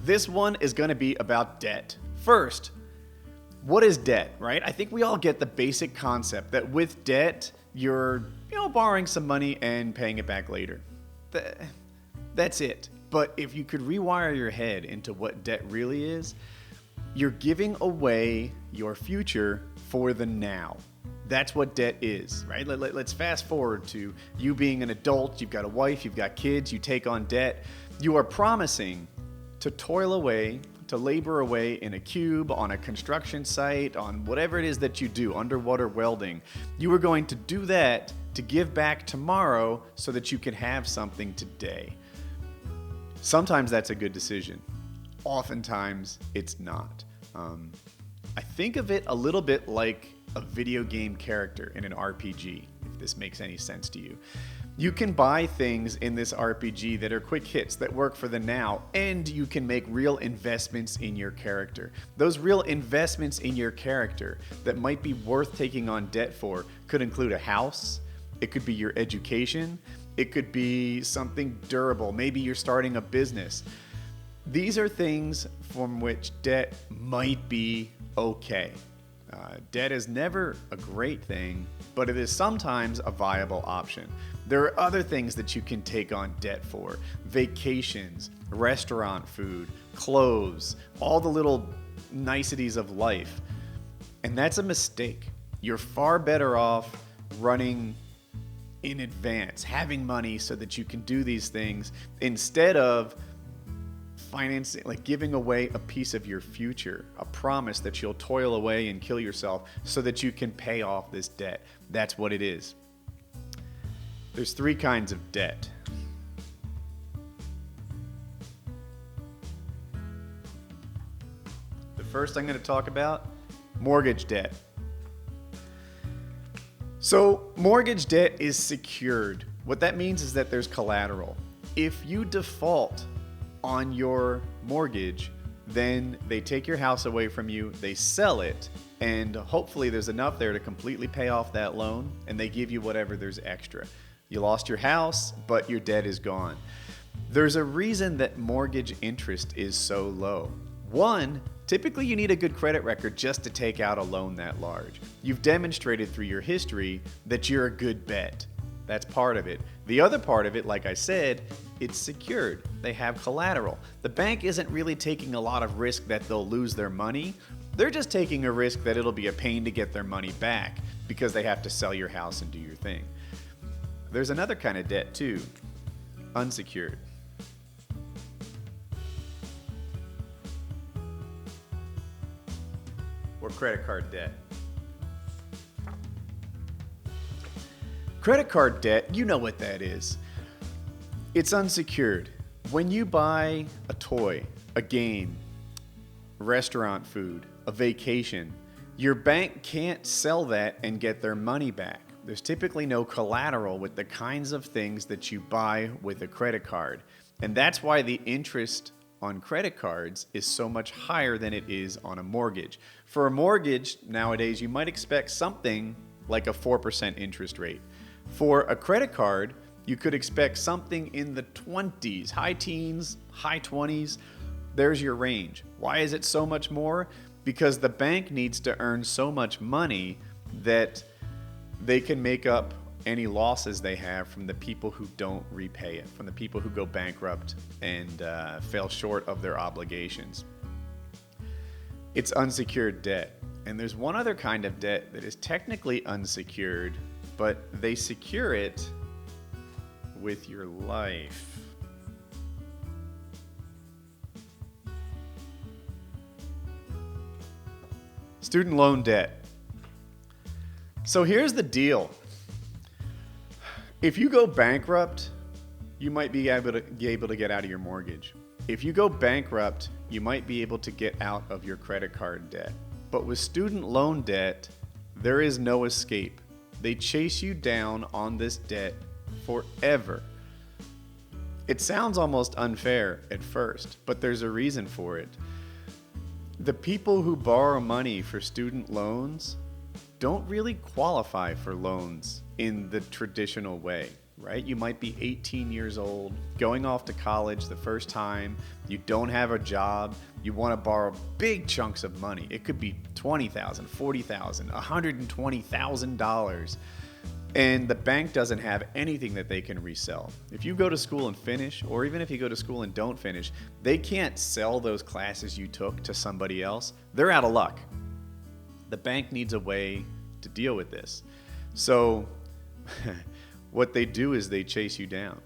This one is going to be about debt. First, what is debt, right? I think we all get the basic concept that with debt, you're borrowing some money and paying it back later. That's it. But if you could rewire your head into what debt really is, you're giving away your future for the now. That's what debt is, right? Let's fast forward to you being an adult. You've got a wife, you've got kids, you take on debt. You are promising to toil away, to labor away in a cube, on a construction site, on whatever it is that you do, underwater welding. You are going to do that to give back tomorrow so that you can have something today. Sometimes that's a good decision. Oftentimes it's not. I think of it a little bit like a video game character in an RPG, if this makes any sense to you. You can buy things in this RPG that are quick hits that work for the now, and you can make real investments in your character. Those real investments in your character that might be worth taking on debt for could include a house, it could be your education, it could be something durable, maybe you're starting a business. These are things from which debt might be okay. Debt is never a great thing, but it is sometimes a viable option. There are other things that you can take on debt for. Vacations, restaurant food, clothes, all the little niceties of life. And that's a mistake. You're far better off running in advance, having money so that you can do these things instead of financing, like giving away a piece of your future, a promise that you'll toil away and kill yourself so that you can pay off this debt. That's what it is. There's 3 kinds of debt. The first I'm going to talk about, mortgage debt. So mortgage debt is secured. What that means is that there's collateral. If you default on your mortgage, then they take your house away from you, they sell it, and hopefully there's enough there to completely pay off that loan, and they give you whatever there's extra. You lost your house, but your debt is gone. There's a reason that mortgage interest is so low. One, typically you need a good credit record just to take out a loan that large. You've demonstrated through your history that you're a good bet. That's part of it. The other part of it, like I said, it's secured. They have collateral. The bank isn't really taking a lot of risk that they'll lose their money. They're just taking a risk that it'll be a pain to get their money back because they have to sell your house and do your thing. There's another kind of debt too, unsecured. Or credit card debt. Credit card debt, you know what that is. It's unsecured. When you buy a toy, a game, restaurant food, a vacation, your bank can't sell that and get their money back. There's typically no collateral with the kinds of things that you buy with a credit card. And that's why the interest on credit cards is so much higher than it is on a mortgage. For a mortgage, nowadays, you might expect something like a 4% interest rate. For a credit card, you could expect something in the 20s, high teens, high 20s. There's your range. Why is it so much more? Because the bank needs to earn so much money that they can make up any losses they have from the people who don't repay it, from the people who go bankrupt and fail short of their obligations. It's unsecured debt. And there's one other kind of debt that is technically unsecured, but they secure it with your life. Student loan debt. So here's the deal. If you go bankrupt, you might be able to get out of your mortgage. If you go bankrupt, you might be able to get out of your credit card debt. But with student loan debt, there is no escape. They chase you down on this debt forever. It sounds almost unfair at first, but there's a reason for it. The people who borrow money for student loans don't really qualify for loans in the traditional way. right? You might be 18 years old, going off to college the first time. You don't have a job. You want to borrow big chunks of money. It could be $20,000, $40,000, $120,000. And the bank doesn't have anything that they can resell. If you go to school and finish, or even if you go to school and don't finish, they can't sell those classes you took to somebody else. They're out of luck. The bank needs a way to deal with this. So what they do is they chase you down.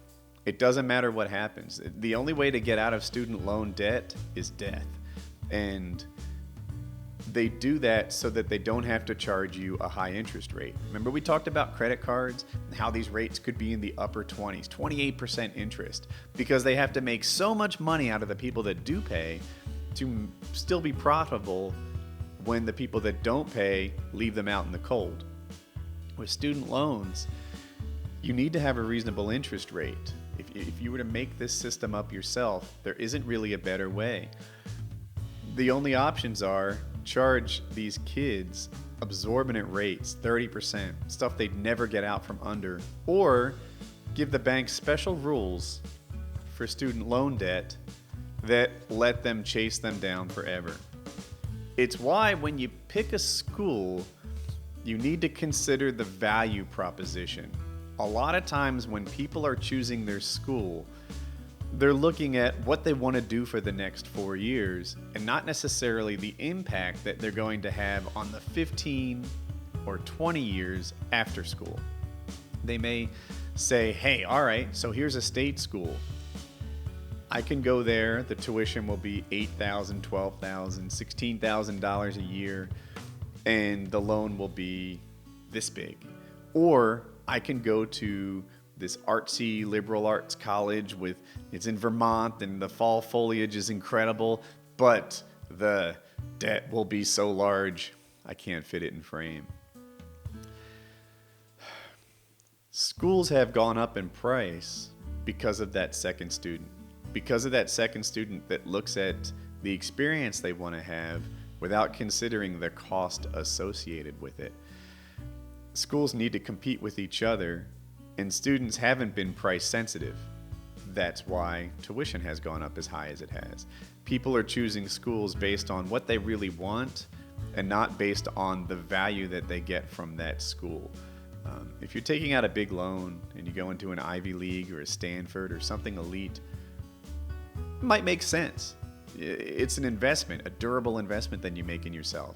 It doesn't matter what happens. The only way to get out of student loan debt is death. And they do that so that they don't have to charge you a high interest rate. Remember we talked about credit cards and how these rates could be in the upper 20s, 28% interest, because they have to make so much money out of the people that do pay to still be profitable when the people that don't pay leave them out in the cold. With student loans, you need to have a reasonable interest rate. If you were to make this system up yourself, there isn't really a better way. The only options are charge these kids exorbitant rates, 30%, stuff they'd never get out from under, or give the bank special rules for student loan debt that let them chase them down forever. It's why when you pick a school, you need to consider the value proposition. A lot of times when people are choosing their school, they're looking at what they want to do for the next 4 years and not necessarily the impact that they're going to have on the 15 or 20 years after school. They may say, hey, all right, so here's a state school. I can go there. The tuition will be $8,000, $12,000, $16,000 a year, and the loan will be this big. Or I can go to this artsy liberal arts college it's in Vermont and the fall foliage is incredible, but the debt will be so large I can't fit it in frame. Schools have gone up in price because of that second student. Because of that second student that looks at the experience they want to have without considering the cost associated with it. Schools need to compete with each other, and students haven't been price sensitive. That's why tuition has gone up as high as it has. People are choosing schools based on what they really want and not based on the value that they get from that school. If you're taking out a big loan and you go into an Ivy League or a Stanford or something elite, it might make sense. It's an investment, a durable investment that you make in yourself.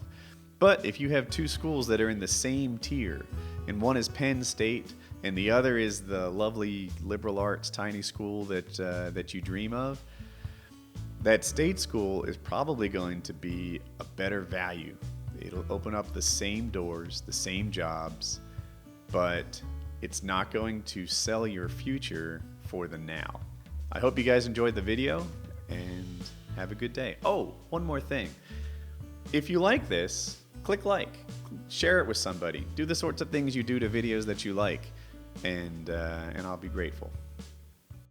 But if you have two schools that are in the same tier, and one is Penn State and the other is the lovely liberal arts tiny school that you dream of, that state school is probably going to be a better value. It'll open up the same doors, the same jobs, but it's not going to sell your future for the now. I hope you guys enjoyed the video and have a good day. Oh, one more thing. If you like this, click like, share it with somebody, do the sorts of things you do to videos that you like, and I'll be grateful.